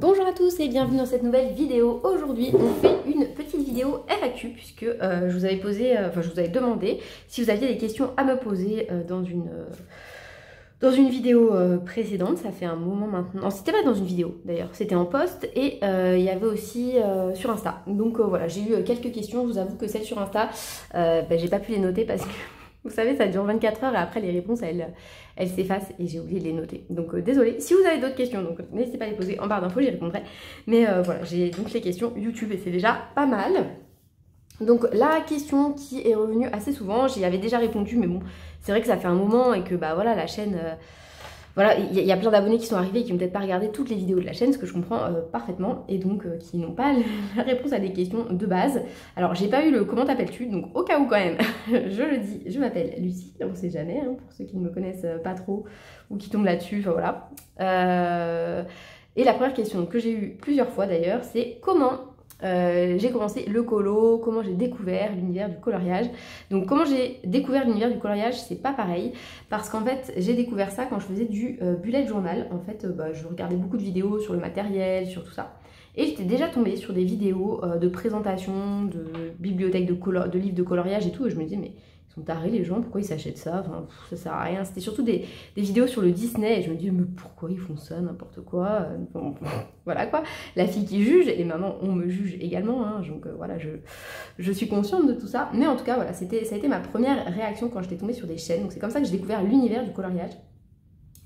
Bonjour à tous et bienvenue dans cette nouvelle vidéo. Aujourd'hui on fait une petite vidéo FAQ puisque je vous avais posé, je vous avais demandé si vous aviez des questions à me poser dans une vidéo précédente. Ça fait un moment maintenant, non c'était pas dans une vidéo d'ailleurs, c'était en post et il y avait aussi sur Insta. Donc voilà, j'ai eu quelques questions, je vous avoue que celles sur Insta, j'ai pas pu les noter parce que vous savez ça dure 24 heures et après les réponses elles s'effacent et j'ai oublié de les noter. Donc désolée, si vous avez d'autres questions, donc n'hésitez pas à les poser en barre d'infos, j'y répondrai. Mais voilà, j'ai donc les questions YouTube et c'est déjà pas mal. Donc la question qui est revenue assez souvent, j'y avais déjà répondu, mais bon, c'est vrai que ça fait un moment et que bah voilà, la chaîne, voilà, il y a plein d'abonnés qui sont arrivés et qui n'ont peut-être pas regardé toutes les vidéos de la chaîne, ce que je comprends parfaitement, et donc qui n'ont pas la réponse à des questions de base. Alors j'ai pas eu le comment t'appelles-tu, donc au cas où quand même, je le dis, je m'appelle Lucie, on sait jamais, hein, pour ceux qui ne me connaissent pas trop ou qui tombent là-dessus, enfin voilà. Et la première question que j'ai eue plusieurs fois d'ailleurs, c'est comment j'ai commencé le colo, comment j'ai découvert l'univers du coloriage. Donc comment j'ai découvert l'univers du coloriage, c'est pas pareil, parce qu'en fait j'ai découvert ça quand je faisais du bullet journal. En fait je regardais beaucoup de vidéos sur le matériel, sur tout ça, et j'étais déjà tombée sur des vidéos de présentation, de bibliothèques de livres de coloriage et tout, et je me disais mais ils sont tarés les gens, pourquoi ils s'achètent ça, enfin, ça sert à rien. C'était surtout des vidéos sur le Disney et je me dis mais pourquoi ils font ça, n'importe quoi, bon, voilà quoi, la fille qui juge, et maintenant on me juge également, hein, donc voilà, je suis consciente de tout ça, mais en tout cas voilà, ça a été ma première réaction quand j'étais tombée sur des chaînes. Donc c'est comme ça que j'ai découvert l'univers du coloriage.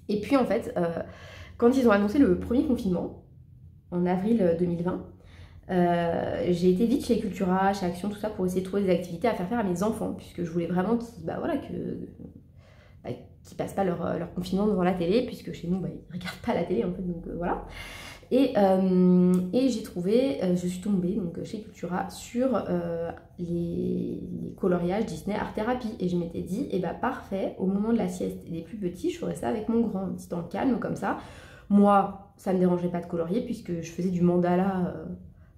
Et puis en fait, quand ils ont annoncé le premier confinement, en avril 2020, j'ai été vite chez Cultura, chez Action, tout ça, pour essayer de trouver des activités à faire à mes enfants, puisque je voulais vraiment qu'ils qu'ils passent pas leur confinement devant la télé, puisque chez nous, ils regardent pas la télé en fait, donc voilà. Et j'ai trouvé, je suis tombée donc, chez Cultura sur les coloriages Disney Art Therapy, et je m'étais dit, parfait, au moment de la sieste et des plus petits, je ferais ça avec mon grand, un petit temps calme comme ça. Moi, ça me dérangeait pas de colorier, puisque je faisais du mandala.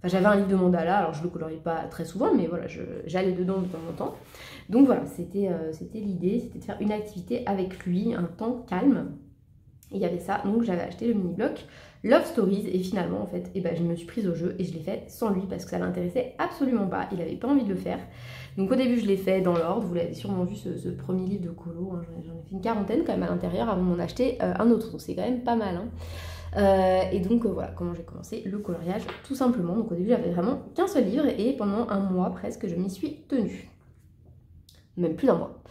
J'avais un livre de mandala, alors je le coloriais pas très souvent, mais voilà, j'allais dedans de temps en temps. Donc voilà, c'était l'idée, c'était de faire une activité avec lui, un temps calme. Et il y avait ça, donc j'avais acheté le mini-bloc Love Stories, et finalement en fait, je me suis prise au jeu et je l'ai fait sans lui parce que ça l'intéressait absolument pas, il avait pas envie de le faire. Donc au début je l'ai fait dans l'ordre, vous l'avez sûrement vu ce premier livre de colo, hein, j'en ai fait une quarantaine quand même à l'intérieur avant d'en acheter un autre, donc c'est quand même pas mal, hein. Et donc voilà comment j'ai commencé le coloriage tout simplement. Donc au début j'avais vraiment qu'un seul livre et pendant un mois presque je m'y suis tenue, même plus d'un mois.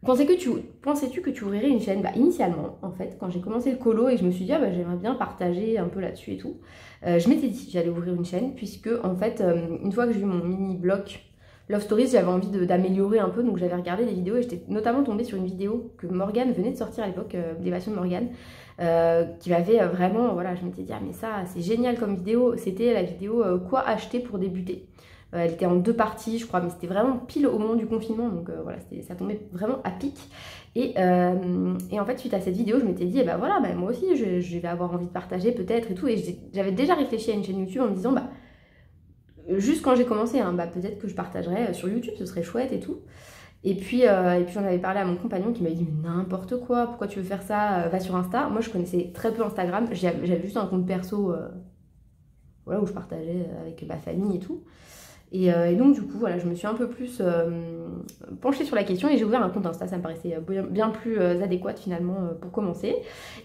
Pensais-tu que tu ouvrirais une chaîne? Initialement, en fait, quand j'ai commencé le colo et je me suis dit j'aimerais bien partager un peu là-dessus et tout, je m'étais dit que j'allais ouvrir une chaîne, puisque en fait, une fois que j'ai eu mon mini-bloc Love Stories, j'avais envie d'améliorer un peu, donc j'avais regardé des vidéos et j'étais notamment tombée sur une vidéo que Morgane venait de sortir à l'époque, Dévation de Morgane, qui m'avait vraiment, voilà, je m'étais dit mais ça c'est génial comme vidéo. C'était la vidéo quoi acheter pour débuter. Elle était en 2 parties je crois, mais c'était vraiment pile au moment du confinement, donc voilà, ça tombait vraiment à pic. Et en fait suite à cette vidéo je m'étais dit voilà, moi aussi je vais avoir envie de partager peut-être et tout, et j'avais déjà réfléchi à une chaîne YouTube en me disant juste quand j'ai commencé, hein, peut-être que je partagerais sur YouTube, ce serait chouette et tout. Et puis j'en avais parlé à mon compagnon qui m'a dit mais n'importe quoi, pourquoi tu veux faire ça, va sur Insta. Moi je connaissais très peu Instagram, j'avais juste un compte perso voilà, où je partageais avec ma famille et tout. Et donc du coup voilà, je me suis un peu plus penchée sur la question et j'ai ouvert un compte Insta, ça me paraissait bien plus adéquat finalement pour commencer.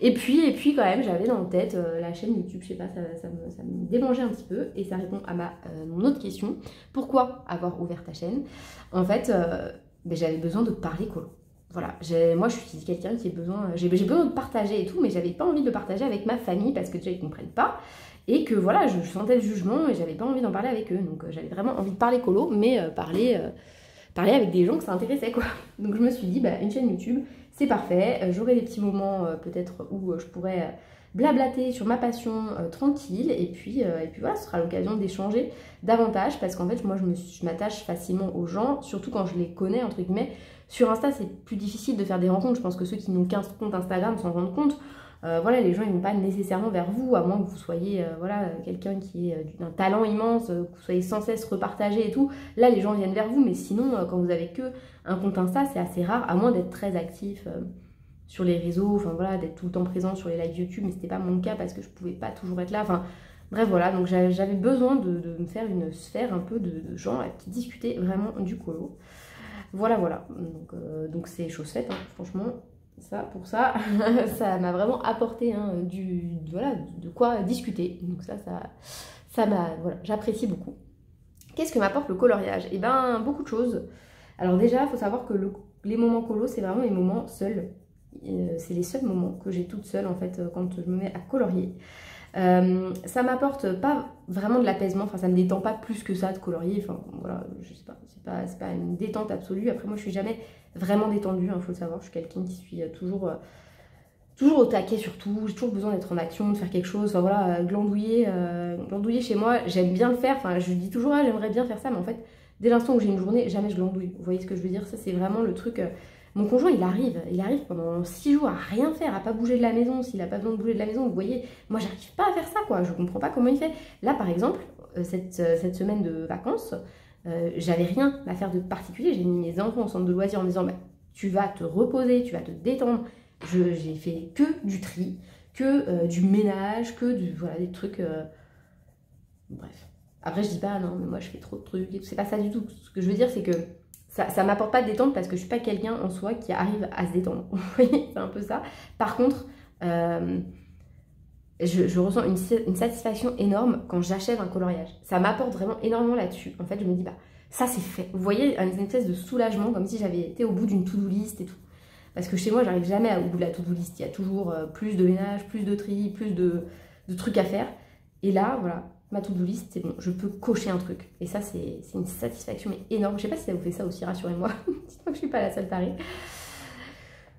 Et puis quand même j'avais dans la tête la chaîne YouTube, je sais pas, ça me démangeait un petit peu, et ça répond à mon autre question, pourquoi avoir ouvert ta chaîne? En fait j'avais besoin de parler colo. Voilà, moi je suis quelqu'un qui a besoin, j'ai besoin de partager et tout, mais j'avais pas envie de le partager avec ma famille parce que déjà ils comprennent pas. Et que voilà, je sentais le jugement et j'avais pas envie d'en parler avec eux. Donc j'avais vraiment envie de parler colo, mais parler avec des gens que ça intéressait quoi. Donc je me suis dit, une chaîne YouTube, c'est parfait. J'aurai des petits moments peut-être où je pourrais blablater sur ma passion tranquille. Et puis voilà, ce sera l'occasion d'échanger davantage. Parce qu'en fait, moi je m'attache facilement aux gens, surtout quand je les connais, entre guillemets. Sur Insta, c'est plus difficile de faire des rencontres. Je pense que ceux qui n'ont qu'un compte Instagram s'en rendent compte. Voilà, les gens ils vont pas nécessairement vers vous, à moins que vous soyez voilà, quelqu'un qui est d'un talent immense, que vous soyez sans cesse repartagé et tout. Là les gens viennent vers vous, mais sinon quand vous avez que un compte Insta, c'est assez rare, à moins d'être très actif sur les réseaux, enfin voilà, d'être tout le temps présent sur les lives YouTube, mais c'était pas mon cas parce que je pouvais pas toujours être là, enfin bref voilà, donc j'avais besoin de me faire une sphère un peu de gens qui discutaient vraiment du colo. Voilà, voilà, donc c'est chose faite, hein, franchement, ça, pour ça, ça m'a vraiment apporté hein, voilà, de quoi discuter, donc ça m'a, voilà, j'apprécie beaucoup. Qu'est-ce que m'apporte le coloriage? Eh ben, beaucoup de choses. Alors déjà, il faut savoir que les moments colo, c'est vraiment les moments seuls. C'est les seuls moments que j'ai toute seule en fait quand je me mets à colorier. Ça m'apporte pas vraiment de l'apaisement, enfin ça me détend pas plus que ça de colorier, enfin voilà, je sais pas, c'est pas une détente absolue. Après moi je suis jamais vraiment détendue, hein, faut le savoir, je suis quelqu'un qui suis toujours au taquet surtout, j'ai toujours besoin d'être en action, de faire quelque chose, enfin voilà, glandouiller chez moi, j'aime bien le faire, enfin je dis toujours ah, j'aimerais bien faire ça, mais en fait dès l'instant où j'ai une journée, jamais je glandouille, vous voyez ce que je veux dire, ça c'est vraiment le truc, mon conjoint il arrive pendant 6 jours à rien faire, à pas bouger de la maison, s'il a pas besoin de bouger de la maison, vous voyez, moi j'arrive pas à faire ça quoi, je comprends pas comment il fait, là par exemple, cette semaine de vacances, j'avais rien à faire de particulier, j'ai mis mes enfants au centre de loisirs en me disant bah, tu vas te reposer, tu vas te détendre. J'ai fait que du tri, que du ménage, voilà, des trucs... bref. Après, je dis pas, non, mais moi, je fais trop de trucs. C'est pas ça du tout. Ce que je veux dire, c'est que ça m'apporte pas de détente parce que je suis pas quelqu'un en soi qui arrive à se détendre. Vous voyez, c'est un peu ça. Par contre, je ressens une satisfaction énorme quand j'achève un coloriage. Ça m'apporte vraiment énormément là-dessus. En fait, je me dis, bah, ça, c'est fait. Vous voyez, une espèce de soulagement, comme si j'avais été au bout d'une to-do list et tout. Parce que chez moi, j'arrive jamais au bout de la to-do list. Il y a toujours plus de ménage, plus de tri, plus de trucs à faire. Et là, voilà, ma to-do list, c'est bon, je peux cocher un truc. Et ça, c'est une satisfaction mais énorme. Je sais pas si ça vous fait ça aussi, rassurez-moi. Dites-moi que je suis pas la seule tarée.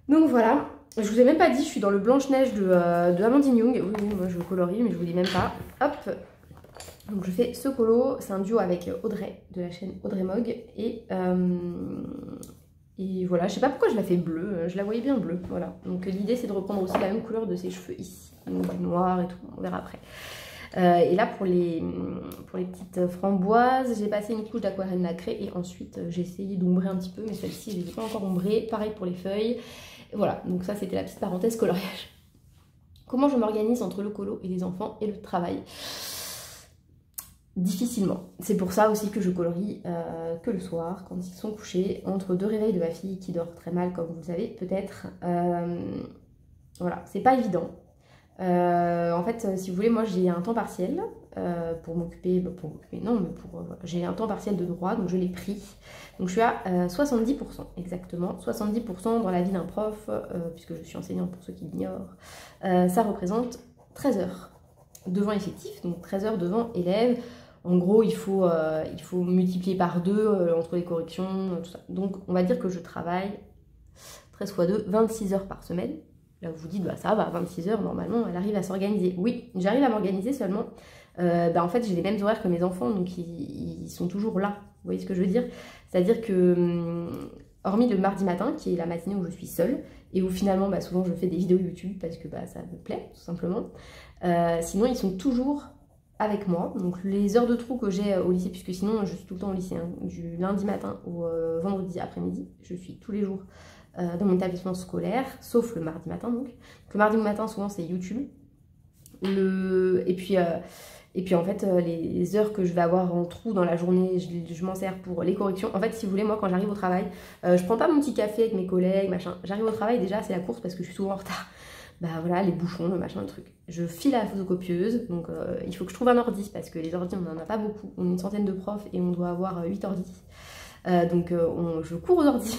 Donc voilà, je vous ai même pas dit, je suis dans le Blanche-Neige de Amandine Young. Oui, moi je colorie, mais je vous dis même pas. Hop. Donc je fais ce colo, c'est un duo avec Audrey, de la chaîne Audrey Mog. Et voilà, je sais pas pourquoi je la fais bleue, je la voyais bien bleue, voilà. Donc l'idée c'est de reprendre aussi la même couleur de ses cheveux ici, donc du noir et tout, on verra après. Et là pour les petites framboises, j'ai passé une couche d'aquarelle nacrée et ensuite j'ai essayé d'ombrer un petit peu, mais celle-ci je ne les ai pas encore ombrées, pareil pour les feuilles. Et voilà, donc ça c'était la petite parenthèse coloriage. Comment je m'organise entre le colo et les enfants et le travail? Difficilement. C'est pour ça aussi que je colorie que le soir, quand ils sont couchés, entre deux réveils de ma fille qui dort très mal, comme vous le savez, peut-être. Voilà, c'est pas évident. En fait, si vous voulez, moi j'ai un temps partiel pour m'occuper, non, mais voilà, j'ai un temps partiel de droit, donc je l'ai pris. Donc je suis à 70%, exactement. 70% dans la vie d'un prof, puisque je suis enseignante pour ceux qui l'ignorent. Ça représente 13 heures devant effectif, donc 13 heures devant élèves. En gros, il faut multiplier par 2 entre les corrections, tout ça. Donc, on va dire que je travaille 13 fois 2, 26 heures par semaine. Là, vous vous dites, bah, ça va, 26 heures, normalement, elle arrive à s'organiser. Oui, j'arrive à m'organiser seulement. En fait, j'ai les mêmes horaires que mes enfants, donc ils sont toujours là. Vous voyez ce que je veux dire? C'est-à-dire que, hormis le mardi matin, qui est la matinée où je suis seule, et où finalement, bah, souvent, je fais des vidéos YouTube parce que bah, ça me plaît, tout simplement. Sinon, ils sont toujours avec moi, donc les heures de trou que j'ai au lycée, puisque sinon je suis tout le temps au lycée, hein, du lundi matin au vendredi après-midi, je suis tous les jours dans mon établissement scolaire, sauf le mardi matin donc. Le mardi matin souvent c'est YouTube, et puis en fait les heures que je vais avoir en trou dans la journée, je m'en sers pour les corrections. En fait si vous voulez, moi quand j'arrive au travail, je prends pas mon petit café avec mes collègues, machin, j'arrive au travail déjà c'est la course parce que je suis souvent en retard. Bah voilà, les bouchons, le machin, le truc. Je file à la photocopieuse, donc il faut que je trouve un ordi, parce que les ordis, on n'en a pas beaucoup. On est une centaine de profs et on doit avoir 8 ordis. Je cours aux ordis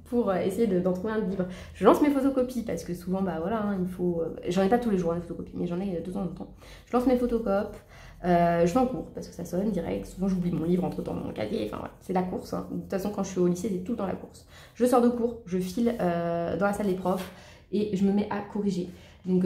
pour essayer d'en trouver un libre. Je lance mes photocopies, parce que souvent, bah voilà, hein, il faut... j'en ai pas tous les jours, les photocopies, mais j'en ai de temps en temps. Je lance mes photocopes, je vais en cours, parce que ça sonne direct. Souvent, j'oublie mon livre entre-temps dans mon cahier, enfin voilà, c'est la course. Hein. De toute façon, quand je suis au lycée, c'est tout le temps la course. Je sors de cours, je file dans la salle des profs, et je me mets à corriger. Donc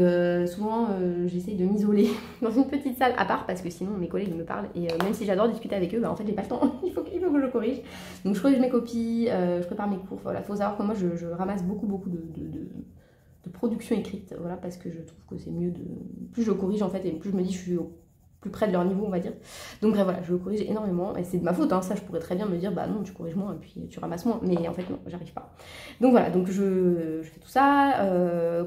souvent j'essaye de m'isoler dans une petite salle à part parce que sinon mes collègues me parlent et même si j'adore discuter avec eux, bah, en fait j'ai pas le temps, il faut que je corrige. Donc je corrige mes copies, je prépare mes cours, voilà, faut savoir que moi je ramasse beaucoup de production écrite, voilà, parce que je trouve que c'est mieux de... Plus je corrige en fait et plus je me dis je suis plus près de leur niveau, on va dire. Donc bref, voilà, je le corrige énormément, et c'est de ma faute, hein, ça je pourrais très bien me dire, bah non, tu corriges moins, et puis tu ramasses moins, mais en fait non, j'arrive pas. Donc voilà, donc je fais tout ça,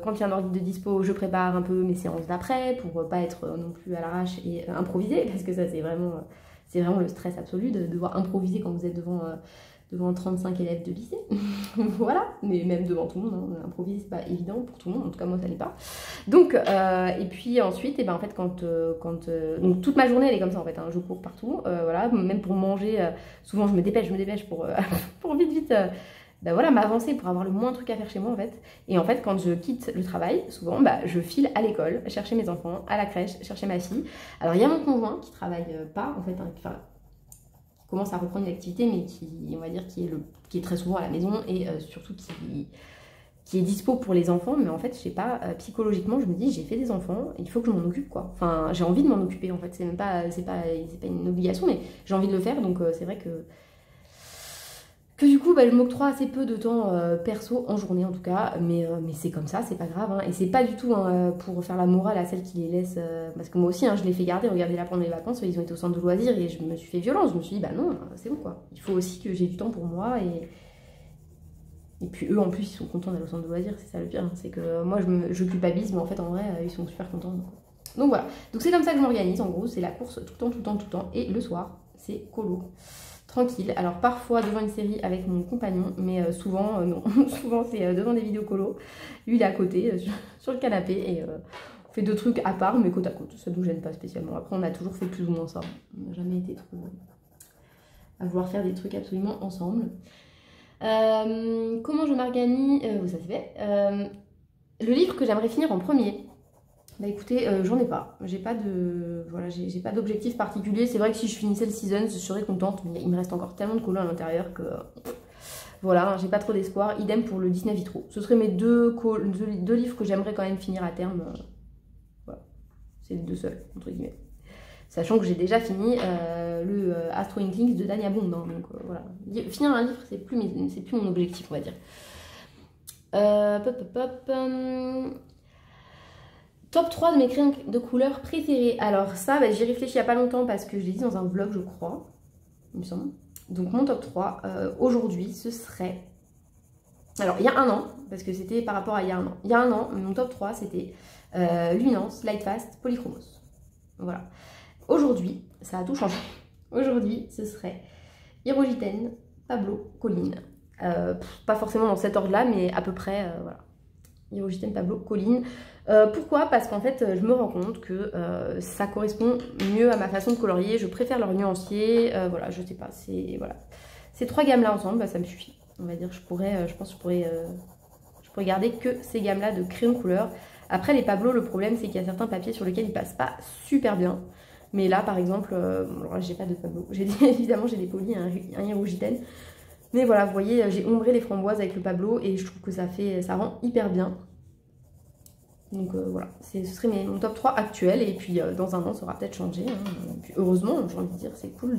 quand il y a un ordi de dispo, je prépare un peu mes séances d'après, pour pas être non plus à l'arrache et improviser, parce que ça c'est vraiment le stress absolu de devoir improviser quand vous êtes devant 35 élèves de lycée. Voilà, mais même devant tout le monde, hein. Improviser c'est pas évident pour tout le monde, en tout cas moi ça l'est pas. Donc, et puis ensuite, et ben en fait donc toute ma journée elle est comme ça en fait, hein, je cours partout, voilà, même pour manger, souvent je me dépêche pour, pour vite, ben voilà, m'avancer pour avoir le moins de trucs à faire chez moi en fait. Et en fait quand je quitte le travail, souvent bah, je file à l'école, chercher mes enfants, à la crèche, chercher ma fille. Alors il y a mon conjoint qui travaille pas en fait, hein, commence à reprendre une activité, mais qui, on va dire, qui est très souvent à la maison, et surtout qui est dispo pour les enfants. Mais en fait, je sais pas, psychologiquement, je me dis, j'ai fait des enfants, il faut que je m'en occupe, quoi. Enfin, j'ai envie de m'en occuper, en fait. C'est pas une obligation, mais j'ai envie de le faire, donc c'est vrai que du coup, bah, je m'octroie assez peu de temps perso, en journée en tout cas, mais c'est comme ça, c'est pas grave, hein. Et c'est pas du tout pour faire la morale à celles qui les laissent, parce que moi aussi, hein, je les fais garder, regardez là pendant les vacances, ils ont été au centre de loisirs, et je me suis fait violence, je me suis dit, bah non, c'est bon quoi, il faut aussi que j'ai du temps pour moi, et puis eux en plus, ils sont contents d'aller au centre de loisirs, c'est ça le pire, hein. C'est que moi je culpabilise, mais en fait en vrai, ils sont super contents. Donc voilà, donc c'est comme ça que je m'organise, en gros, c'est la course tout le temps, et le soir, c'est colo. Tranquille. Alors parfois devant une série avec mon compagnon, mais souvent non. Souvent c'est devant des vidéos colo. Lui il est à côté, sur le canapé, et on fait deux trucs à part, mais côte à côte. Ça nous gêne pas spécialement. Après on a toujours fait plus ou moins ça. On n'a jamais été trop à vouloir faire des trucs absolument ensemble. Comment je m'organise, ça c'est fait. Le livre que j'aimerais finir en premier. Bah écoutez, j'en ai pas. J'ai pas d'objectif particulier. C'est vrai que si je finissais le season, je serais contente, mais il me reste encore tellement de colos à l'intérieur que voilà, j'ai pas trop d'espoir. Idem pour le Disney Vitro. Ce seraient mes deux livres que j'aimerais quand même finir à terme. Voilà, c'est les deux seuls entre guillemets. Sachant que j'ai déjà fini le Astro Inklings de Dania Bond, hein, donc voilà. Finir un livre, c'est plus mon objectif, on va dire. Top 3 de mes crayons de couleur préférés. Alors ça, bah, j'y réfléchis il n'y a pas longtemps parce que je l'ai dit dans un vlog, je crois, il me semble. Donc mon top 3, aujourd'hui, ce serait... Alors, il y a un an, parce que c'était par rapport à il y a un an. Il y a un an, mon top 3, c'était Luminance, Lightfast, Polychromos. Voilà. Aujourd'hui, ça a tout changé. Aujourd'hui, ce serait Hyrogiten, Pablo, Colline. Pas forcément dans cet ordre-là, mais à peu près, voilà. Hyrogiten, Pablo, Colline. Pourquoi? Parce qu'en fait, je me rends compte que ça correspond mieux à ma façon de colorier. Je préfère leur nuancier. Voilà, je sais pas. Voilà. Ces trois gammes-là ensemble, bah, ça me suffit. On va dire, je pense que je pourrais garder que ces gammes-là de crayons couleur. Après, les Pablo, le problème, c'est qu'il y a certains papiers sur lesquels ils passent pas super bien. Mais là, par exemple, alors j'ai pas de Pablo. Évidemment, j'ai des polis, un Hyrogiten. Mais voilà, vous voyez, j'ai ombré les framboises avec le Pablo et je trouve que ça rend hyper bien. Donc voilà, ce serait mon top 3 actuel, et puis dans un an ça aura peut-être changé, hein. Puis, heureusement, j'ai envie de dire, c'est cool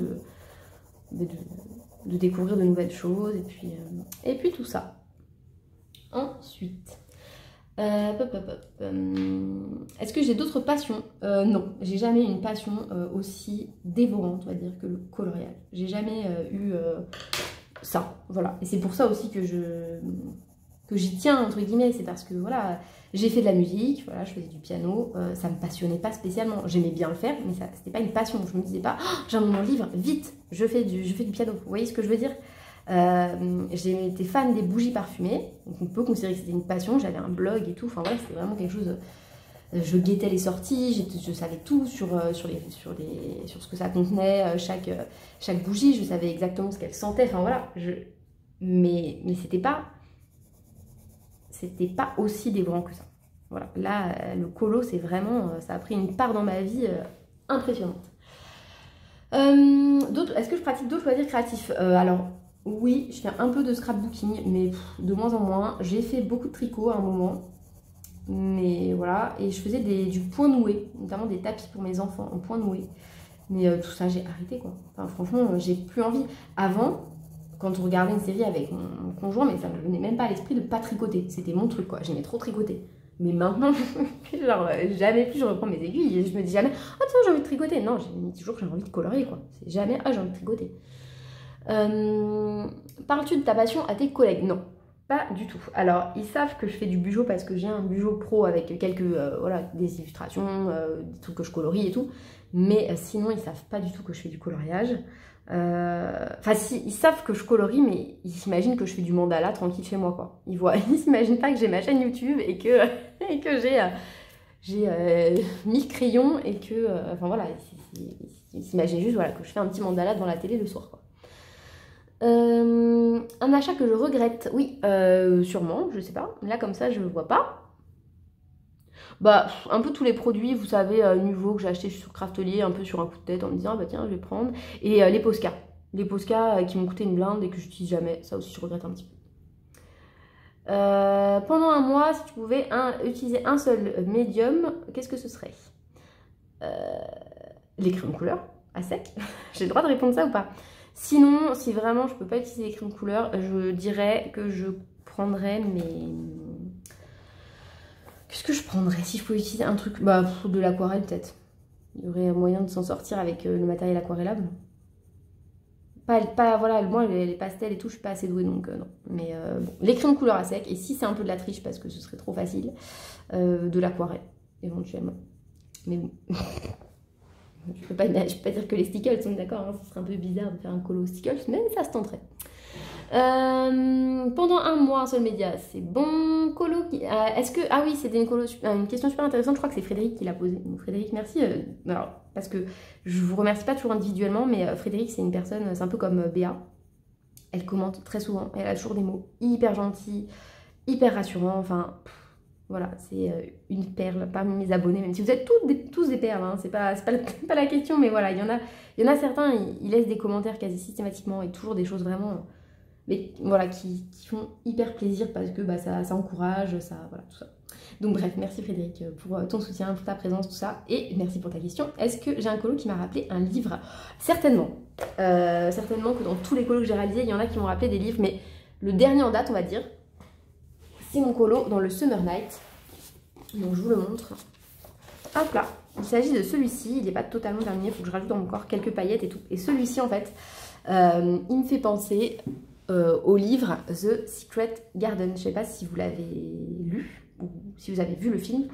de découvrir de nouvelles choses, et puis tout ça. Ensuite, est-ce que j'ai d'autres passions? Non, j'ai jamais eu une passion aussi dévorante, on va dire, que le coloriage. J'ai jamais eu ça, voilà. Et c'est pour ça aussi que j'y tiens, entre guillemets, c'est parce que voilà, j'ai fait de la musique, voilà, je faisais du piano, ça me passionnait pas spécialement, j'aimais bien le faire, mais c'était pas une passion, je me disais pas, oh, j'ai mon livre, vite, je fais du piano, vous voyez ce que je veux dire? J'étais fan des bougies parfumées, donc on peut considérer que c'était une passion, j'avais un blog et tout, enfin voilà, c'était vraiment quelque chose, je guettais les sorties, je savais tout sur ce que ça contenait, chaque bougie, je savais exactement ce qu'elle sentait, enfin voilà, mais c'était pas aussi dévorant que ça. Voilà, là, le colo, c'est vraiment, ça a pris une part dans ma vie impressionnante. Est-ce que je pratique d'autres loisirs créatifs? Alors, oui, je fais un peu de scrapbooking, mais de moins en moins. J'ai fait beaucoup de tricot à un moment, mais voilà, et je faisais du point noué, notamment des tapis pour mes enfants en point noué. Mais tout ça, j'ai arrêté, quoi. Enfin, franchement, j'ai plus envie. Avant, quand on regardait une série avec mon conjoint, mais ça me venait même pas à l'esprit de pas tricoter. C'était mon truc, quoi. J'aimais trop tricoter. Mais maintenant, genre, jamais plus je reprends mes aiguilles. Et je me dis jamais, ah tiens, j'ai envie de tricoter. Non, j'ai mis toujours que j'ai envie de colorier, quoi. C'est jamais, ah, j'ai envie de tricoter. Parles-tu de ta passion à tes collègues? Non, pas du tout. Alors, ils savent que je fais du bugeot parce que j'ai un bugeot pro avec quelques, voilà, des illustrations, des trucs que je colorie et tout. Mais sinon, ils savent pas du tout que je fais du coloriage. Enfin, si, ils savent que je colorie, mais ils s'imaginent que je fais du mandala tranquille chez moi, quoi. Ils s'imaginent pas que j'ai ma chaîne YouTube et que, et que j'ai 1000 crayons et que, enfin voilà, ils s'imaginent juste voilà, que je fais un petit mandala devant la télé le soir, quoi. Un achat que je regrette, oui, sûrement, je sais pas. Là, comme ça, je vois pas. Bah, un peu tous les produits, vous savez, nouveaux que j'ai acheté sur Craftelier, un peu sur un coup de tête en me disant, ah bah tiens, je vais prendre. Et les Posca. Les Posca qui m'ont coûté une blinde et que j'utilise jamais. Ça aussi, je regrette un petit peu. Pendant un mois, si tu pouvais utiliser un seul médium, qu'est-ce que ce serait? Les crayons de couleur, à sec. J'ai le droit de répondre ça ou pas? Sinon, si vraiment je peux pas utiliser les crayons de couleur, je dirais que je prendrais mes... Qu'est-ce que je prendrais si je pouvais utiliser un truc? Bah, de l'aquarelle peut-être. Il y aurait moyen de s'en sortir avec le matériel aquarellable. Voilà, moi les pastels et tout, je suis pas assez douée donc non. Mais bon, les crayons de couleur à sec. Et si c'est un peu de la triche parce que ce serait trop facile, de l'aquarelle éventuellement. Mais bon. Je peux pas dire que les stickles sont d'accord, hein, ce serait un peu bizarre de faire un colo stickles, mais ça se tenterait. Pendant un mois, un seul média, c'est bon. Colo, est-ce que... Ah oui, c'était une question super intéressante, je crois que c'est Frédéric qui l'a posée. Donc Frédéric, merci. Alors, parce que je vous remercie pas toujours individuellement, mais Frédéric, c'est une personne, c'est un peu comme Béa. Elle commente très souvent, elle a toujours des mots hyper gentils, hyper rassurants, enfin... Voilà, c'est une perle parmi mes abonnés, même si vous êtes tous des perles, hein, c'est pas la question, mais voilà, il y en a certains, ils laissent des commentaires quasi systématiquement et toujours des choses vraiment, mais voilà, qui font hyper plaisir parce que bah, ça encourage, ça, voilà, tout ça. Donc bref, merci Frédéric pour ton soutien, pour ta présence, tout ça, et merci pour ta question. Est-ce que j'ai un colo qui m'a rappelé un livre? Certainement. Certainement que dans tous les colos que j'ai réalisés, il y en a qui m'ont rappelé des livres, mais le dernier en date, on va dire, c'est mon colo dans le Summer Night. Donc je vous le montre. Hop là. Il s'agit de celui-ci. Il n'est pas totalement terminé. Il faut que je rajoute dans mon corps quelques paillettes et tout. Et celui-ci, en fait, il me fait penser au livre The Secret Garden. Je ne sais pas si vous l'avez lu ou si vous avez vu le film.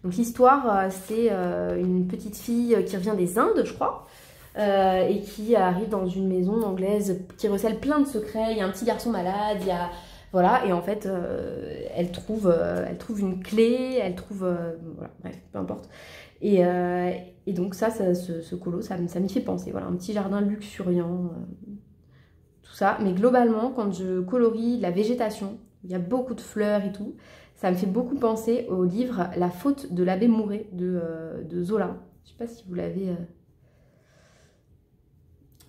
Donc l'histoire, c'est une petite fille qui revient des Indes, je crois. Et qui arrive dans une maison anglaise qui recèle plein de secrets. Il y a un petit garçon malade, il y a... Voilà, et en fait, elle trouve une clé, elle trouve... voilà, bref, peu importe. Et donc ce colo, ça m'y fait penser. Voilà, un petit jardin luxuriant, tout ça. Mais globalement, quand je colorie la végétation, il y a beaucoup de fleurs et tout, ça me fait beaucoup penser au livre La faute de l'abbé Mouret de Zola. Je sais pas si vous l'avez...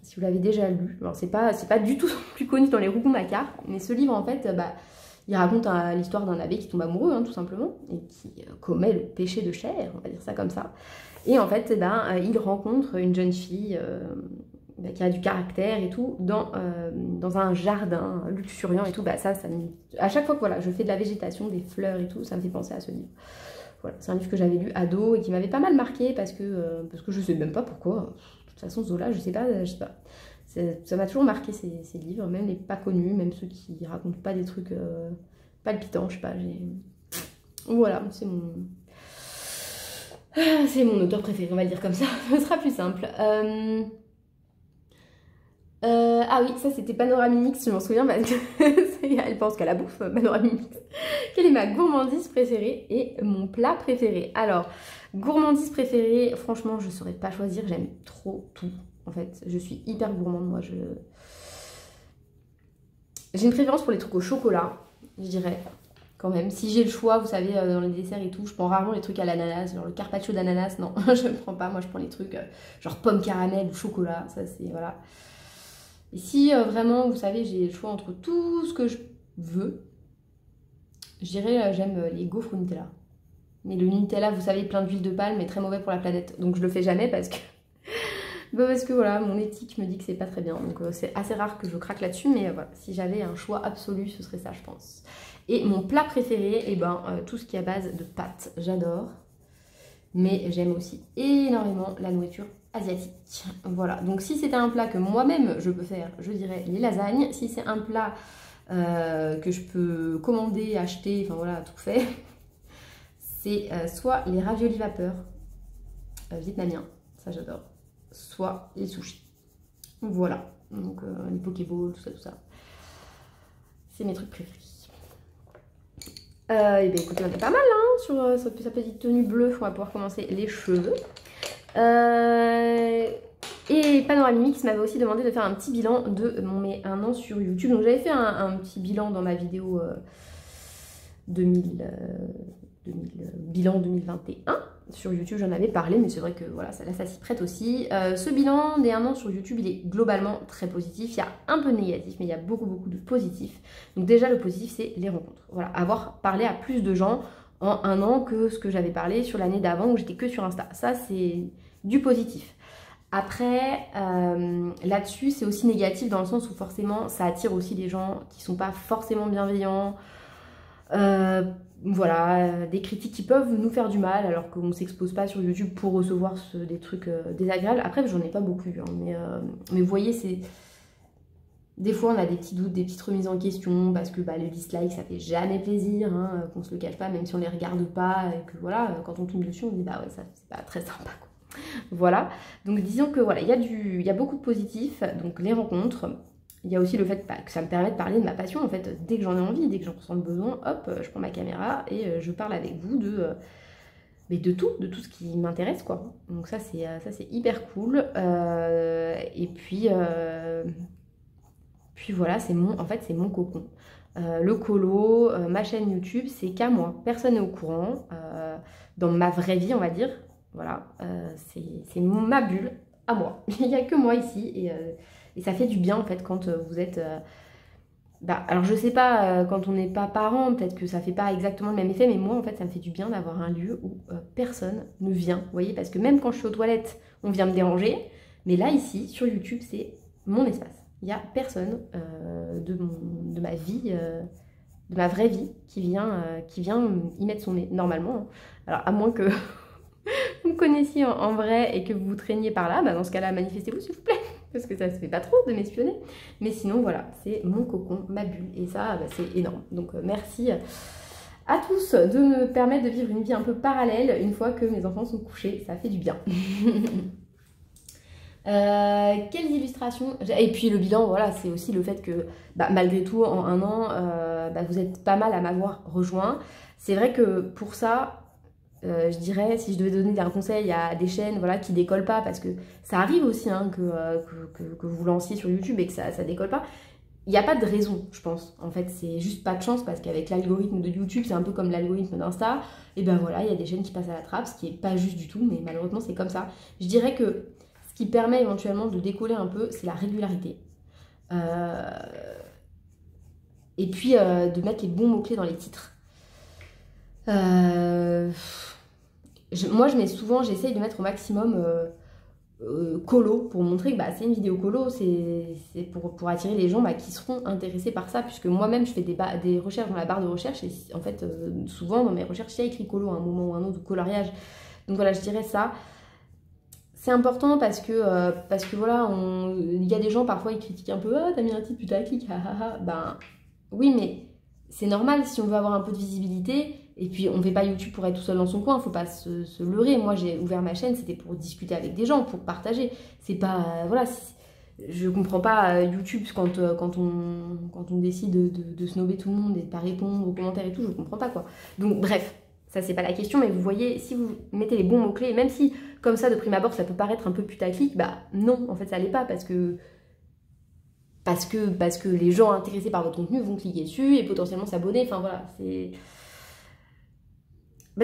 Si vous l'avez déjà lu, alors c'est pas du tout plus connu dans les Rougon-Macquart, mais ce livre en fait, il raconte l'histoire d'un abbé qui tombe amoureux, hein, tout simplement, et qui commet le péché de chair, on va dire ça comme ça. Et en fait, il rencontre une jeune fille qui a du caractère et tout, dans un jardin luxuriant et tout. À chaque fois que voilà, je fais de la végétation, des fleurs et tout, ça me fait penser à ce livre. Voilà, c'est un livre que j'avais lu ado et qui m'avait pas mal marqué parce que je sais même pas pourquoi. De toute façon, Zola, je sais pas. Ça m'a toujours marqué ces livres, même les pas connus, même ceux qui racontent pas des trucs palpitants, je sais pas. Voilà, c'est mon auteur préféré, on va le dire comme ça. Ce sera plus simple. Ah oui, ça c'était Panoramimix, je m'en souviens parce que elle pense qu'à la bouffe, Panoramimix. Quelle est ma gourmandise préférée et mon plat préféré? Alors, gourmandise préférée, franchement, je ne saurais pas choisir, j'aime trop tout. En fait, je suis hyper gourmande, moi. J'ai une préférence pour les trucs au chocolat, je dirais, quand même. Si j'ai le choix, vous savez, dans les desserts et tout, je prends rarement les trucs à l'ananas, genre le carpaccio d'ananas, non, je ne prends pas. Moi, je prends les trucs genre pomme caramel ou chocolat, ça c'est, voilà. Et si vraiment, vous savez, j'ai le choix entre tout ce que je veux, je dirais, j'aime les gaufres au Nutella. Mais le Nutella, vous savez, plein d'huile de palme est très mauvais pour la planète. Donc je le fais jamais parce que Bah parce que voilà, mon éthique me dit que c'est pas très bien, donc c'est assez rare que je craque là-dessus, mais voilà, si j'avais un choix absolu, ce serait ça, je pense. Et mon plat préféré, et ben tout ce qui est à base de pâtes, j'adore. Mais j'aime aussi énormément la nourriture asiatique. Voilà, donc si c'était un plat que moi-même je peux faire, je dirais les lasagnes. Si c'est un plat que je peux commander, acheter, enfin voilà, tout fait, c'est soit les raviolis vapeur vietnamiens, ça j'adore, soit les sushis. Voilà, donc les pokéballs, tout ça. C'est mes trucs préférés. Et bien écoutez, on est pas mal hein, sur sa petite tenue bleue. On va pouvoir commencer les cheveux. Et Panoramix m'avait aussi demandé de faire un petit bilan de mes 1 an sur YouTube. Donc j'avais fait un petit bilan dans ma vidéo bilan 2021. Sur YouTube, j'en avais parlé, mais c'est vrai que voilà, là, ça s'y prête aussi. Ce bilan des 1 an sur YouTube, il est globalement très positif. Il y a un peu de négatif, mais il y a beaucoup de positif. Donc déjà, le positif, c'est les rencontres. Voilà, avoir parlé à plus de gens en 1 an que ce que j'avais parlé sur l'année d'avant où j'étais que sur Insta. Ça, c'est du positif. Après, là-dessus, c'est aussi négatif dans le sens où forcément, ça attire aussi des gens qui sont pas forcément bienveillants. Voilà, des critiques qui peuvent nous faire du mal alors qu'on ne s'expose pas sur YouTube pour recevoir des trucs désagréables. Après, j'en ai pas beaucoup vu, hein, mais vous voyez, c'est... Des fois, on a des petits doutes, des petites remises en question parce que le dislike, ça fait jamais plaisir, hein, qu'on se le cache pas, même si on les regarde pas et que voilà, quand on tombe dessus, on dit bah ouais, ça c'est pas très sympa quoi. Voilà, donc disons que voilà, il y a beaucoup de positifs, donc les rencontres. Il y a aussi le fait que ça me permet de parler de ma passion, en fait, dès que j'en ai envie, dès que j'en ressens le besoin, hop, je prends ma caméra et je parle avec vous de tout ce qui m'intéresse, quoi. Donc ça, c'est hyper cool. Et puis voilà, en fait, c'est mon cocon. Le colo, ma chaîne YouTube, c'est qu'à moi. Personne n'est au courant. Dans ma vraie vie, on va dire. Voilà, c'est ma bulle à moi. Il n'y a que moi ici et ça fait du bien en fait quand vous êtes... alors je sais pas, quand on n'est pas parent, peut-être que ça fait pas exactement le même effet, mais moi en fait ça me fait du bien d'avoir un lieu où personne ne vient, vous voyez, parce que même quand je suis aux toilettes, on vient me déranger, mais là ici, sur YouTube, c'est mon espace. Il n'y a personne de ma vie, de ma vraie vie, qui vient y mettre son nez, normalement. Hein. Alors à moins que vous me connaissiez en vrai et que vous vous traîniez par là, dans ce cas-là, manifestez-vous s'il vous plaît. Parce que ça se fait pas trop de m'espionner. Mais sinon, voilà, c'est mon cocon, ma bulle. Et ça, c'est énorme. Donc, merci à tous de me permettre de vivre une vie un peu parallèle une fois que mes enfants sont couchés. Ça fait du bien. Quelles illustrations? Et puis le bilan, voilà, c'est aussi le fait que, malgré tout, en 1 an, vous êtes pas mal à m'avoir rejoint. C'est vrai que pour ça... je dirais, si je devais donner un conseil à des chaînes voilà, qui décollent pas, parce que ça arrive aussi hein, que vous lanciez sur YouTube et que ça décolle pas, il n'y a pas de raison, je pense. En fait, c'est juste pas de chance, parce qu'avec l'algorithme de YouTube, c'est un peu comme l'algorithme d'Insta, et voilà, il y a des chaînes qui passent à la trappe, ce qui est pas juste du tout, mais malheureusement, c'est comme ça. Je dirais que ce qui permet éventuellement de décoller un peu, c'est la régularité. Et puis, de mettre les bons mots-clés dans les titres. Moi, j'essaye de mettre au maximum colo pour montrer que c'est une vidéo colo, c'est pour attirer les gens qui seront intéressés par ça, puisque moi-même je fais des recherches dans la barre de recherche et en fait, souvent dans mes recherches, il y a écrit colo à un moment ou un autre, ou coloriage. Donc voilà, je dirais ça. C'est important parce que voilà, il y a des gens parfois ils critiquent un peu, ah t'as mis un titre putaclic, oui, mais c'est normal si on veut avoir un peu de visibilité. Et puis on ne fait pas YouTube pour être tout seul dans son coin, faut pas se leurrer. Moi j'ai ouvert ma chaîne, c'était pour discuter avec des gens, pour partager. C'est pas, voilà, je comprends pas YouTube quand on décide de snobber tout le monde et de pas répondre aux commentaires et tout, je comprends pas quoi. Donc bref, ça c'est pas la question, mais vous voyez, si vous mettez les bons mots-clés, même si comme ça de prime abord ça peut paraître un peu putaclic, non, en fait ça l'est pas, parce que les gens intéressés par votre contenu vont cliquer dessus et potentiellement s'abonner, enfin voilà, c'est...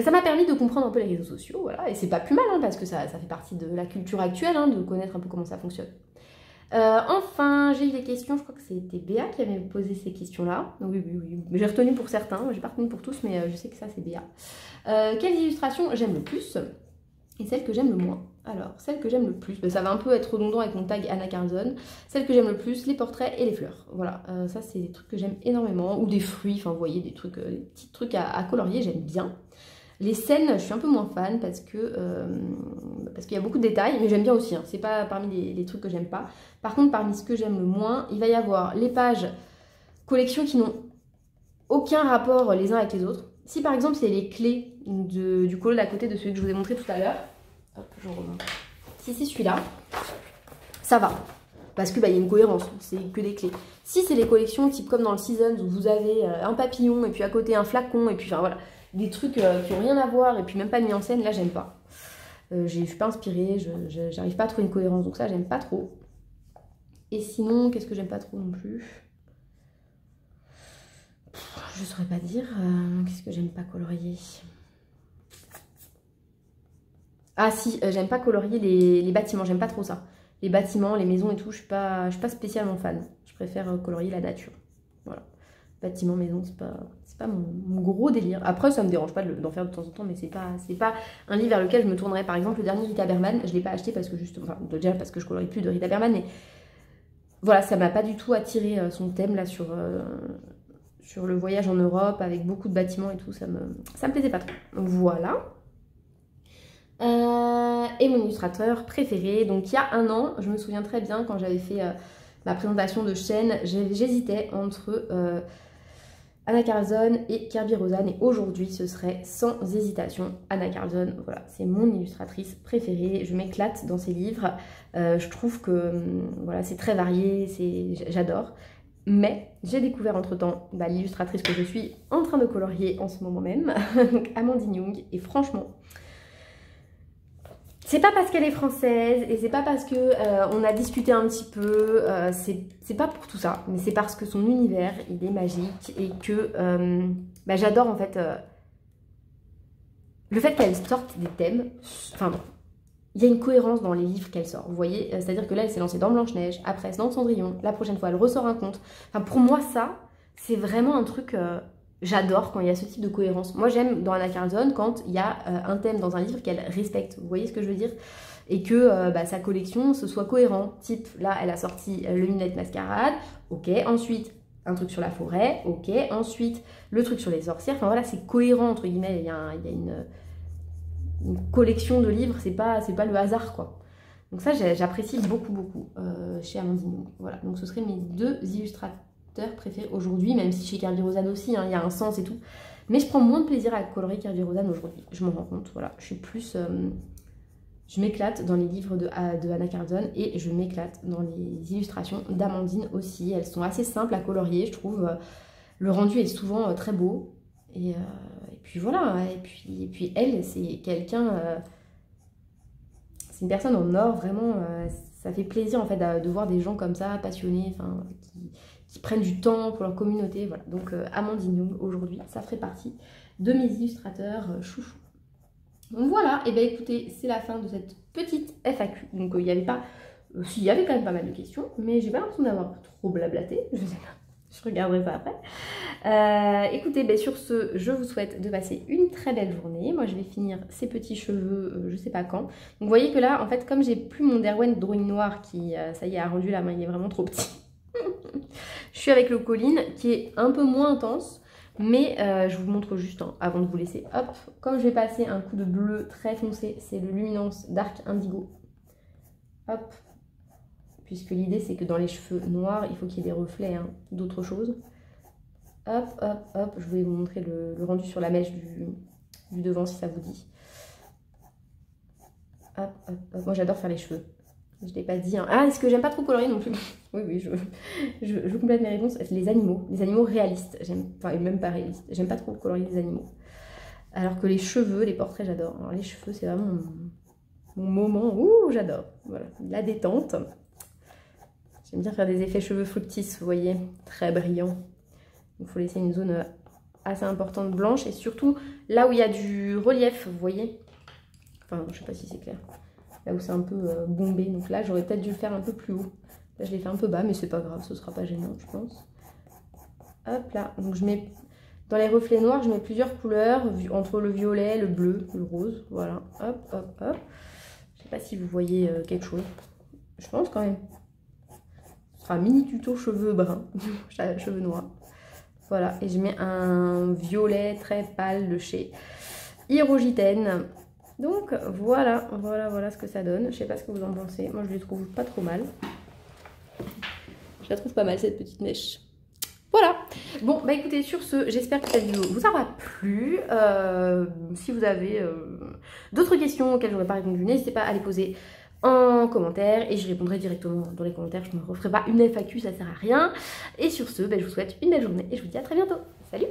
ça m'a permis de comprendre un peu les réseaux sociaux, voilà, et c'est pas plus mal, hein, parce que ça fait partie de la culture actuelle, hein, de connaître un peu comment ça fonctionne. Enfin, j'ai eu des questions, je crois que c'était Béa qui avait posé ces questions-là. Oui, j'ai retenu pour certains, j'ai pas retenu pour tous, mais je sais que ça c'est Béa. Quelles illustrations j'aime le plus? Et celle que j'aime le moins. Alors, celle que j'aime le plus, ben, ça va un peu être redondant avec mon tag Anna Carlson. Celle que j'aime le plus, les portraits et les fleurs. Voilà, ça c'est des trucs que j'aime énormément. Ou des fruits, enfin vous voyez, des trucs, des petits trucs à colorier, j'aime bien. Les scènes, je suis un peu moins fan parce qu'il y a beaucoup de détails, mais j'aime bien aussi. Hein. C'est pas parmi les trucs que j'aime pas. Par contre, parmi ce que j'aime le moins, il va y avoir les pages collections qui n'ont aucun rapport les uns avec les autres. Si par exemple c'est les clés du colo d'à côté de celui que je vous ai montré tout à l'heure, hop, je remonte. Si c'est celui-là, ça va. Parce que y a une cohérence, c'est que des clés. Si c'est les collections type comme dans le Seasons où vous avez un papillon et puis à côté un flacon et puis enfin voilà, des trucs qui n'ont rien à voir et puis même pas mis en scène, là j'aime pas. Je suis pas inspirée, j'arrive pas à trouver une cohérence, donc ça j'aime pas trop. Et sinon, qu'est-ce que j'aime pas trop non plus? Je saurais pas dire. Qu'est-ce que j'aime pas colorier? Ah si, j'aime pas colorier les bâtiments, j'aime pas trop ça. Les bâtiments, les maisons et tout, je suis pas spécialement fan. Je préfère colorier la nature. Voilà. Bâtiments, maisons, c'est pas mon gros délire. Après, ça me dérange pas d'en faire de temps en temps, mais c'est pas un livre vers lequel je me tournerais. Par exemple, le dernier Rita Berman, je l'ai pas acheté parce que justement, enfin déjà parce que je colorie plus de Rita Berman, mais voilà, ça m'a pas du tout attiré son thème là sur le voyage en Europe avec beaucoup de bâtiments et tout, ça me plaisait pas trop. Donc voilà. Et mon illustrateur préféré, donc il y a un an, je me souviens très bien quand j'avais fait ma présentation de chaîne, j'hésitais entre Anna Carlson et Kerby Rosanes et aujourd'hui ce serait sans hésitation Anna Carlson. Voilà, c'est mon illustratrice préférée, je m'éclate dans ses livres, je trouve que voilà, c'est très varié, j'adore. Mais j'ai découvert entre-temps l'illustratrice que je suis en train de colorier en ce moment même, donc Amandine Young, et franchement, c'est pas parce qu'elle est française et c'est pas parce que on a discuté un petit peu, c'est pas pour tout ça, mais c'est parce que son univers il est magique et que j'adore en fait le fait qu'elle sorte des thèmes, enfin bon, il y a une cohérence dans les livres qu'elle sort, vous voyez, c'est-à-dire que là elle s'est lancée dans Blanche-Neige, après dans Cendrillon, la prochaine fois elle ressort un conte, enfin pour moi ça c'est vraiment un truc, j'adore quand il y a ce type de cohérence. Moi j'aime dans Anna Carlson quand il y a un thème dans un livre qu'elle respecte, vous voyez ce que je veux dire, et que sa collection ce soit cohérent, type là elle a sorti le Midnight Masquerade, ok, ensuite un truc sur la forêt, ok, ensuite le truc sur les sorcières, enfin voilà c'est cohérent entre guillemets, il y a une collection de livres, c'est pas le hasard quoi. Donc ça j'apprécie beaucoup chez Amandine. Voilà, donc ce seraient mes deux illustrateurs préférés aujourd'hui, même si chez Kerby Rosanes aussi, hein, il y a un sens et tout. Mais je prends moins de plaisir à colorer Kerby Rosanes aujourd'hui, je m'en rends compte. Voilà, je suis plus... je m'éclate dans les livres de Anna Carlson et je m'éclate dans les illustrations d'Amandine aussi. Elles sont assez simples à colorier, je trouve. Le rendu est souvent très beau. Et puis voilà, et puis elle, c'est quelqu'un, c'est une personne en or, vraiment, ça fait plaisir en fait de voir des gens comme ça, passionnés, enfin, qui prennent du temps pour leur communauté, voilà. Donc Amandine Young, aujourd'hui, ça ferait partie de mes illustrateurs chouchous. Donc voilà, et bien écoutez, c'est la fin de cette petite FAQ, donc il n'y avait pas, il y avait quand même pas mal de questions, mais j'ai pas l'impression d'avoir trop blablaté, je sais pas. Je regarderai ça après. Écoutez, ben sur ce, je vous souhaite de passer une très belle journée. Moi, je vais finir ces petits cheveux, je sais pas quand. Donc, vous voyez que là, en fait, comme j'ai plus mon Derwent Drawing Noir qui, ça y est, a rendu la main, il est vraiment trop petit. Je suis avec le Colline qui est un peu moins intense. Mais je vous montre juste avant de vous laisser. Hop, comme je vais passer un coup de bleu très foncé, c'est le Luminance Dark Indigo. Hop. Puisque l'idée c'est que dans les cheveux noirs, il faut qu'il y ait des reflets hein, d'autre chose. Hop, hop, hop, je vais vous montrer le rendu sur la mèche du devant si ça vous dit. Hop, hop, hop. Moi j'adore faire les cheveux. Je ne l'ai pas dit. Hein. Ah, est-ce que j'aime pas trop colorier non plus? Oui, je complète mes réponses. Les animaux réalistes. Enfin, même pas réalistes. J'aime pas trop colorier les animaux. Alors que les cheveux, les portraits, j'adore. Alors les cheveux, c'est vraiment mon moment. Ouh, j'adore. Voilà, la détente. J'aime bien faire des effets cheveux fructis, vous voyez, très brillants. Il faut laisser une zone assez importante blanche et surtout là où il y a du relief, vous voyez. Enfin, je sais pas si c'est clair. Là où c'est un peu bombé, donc là j'aurais peut-être dû le faire un peu plus haut. Là je l'ai fait un peu bas, mais c'est pas grave, ce sera pas gênant, je pense. Hop là, donc je mets dans les reflets noirs, je mets plusieurs couleurs entre le violet, le bleu, le rose, voilà. Hop, hop, hop. si vous voyez quelque chose. Je pense quand même. Ce sera un mini tuto cheveux bruns, cheveux noirs. Voilà, et je mets un violet très pâle de chez Hyrogitène. Donc voilà ce que ça donne. Je sais pas ce que vous en pensez. Moi je les trouve pas trop mal. Je la trouve pas mal cette petite mèche. Voilà. Bon bah écoutez, sur ce, j'espère que cette vidéo vous aura plu. Si vous avez d'autres questions auxquelles je n'aurais pas répondu, n'hésitez pas à les poser en commentaire et je répondrai directement dans les commentaires. Je ne referai pas une FAQ, ça sert à rien. Et sur ce, bah, je vous souhaite une belle journée et je vous dis à très bientôt. Salut!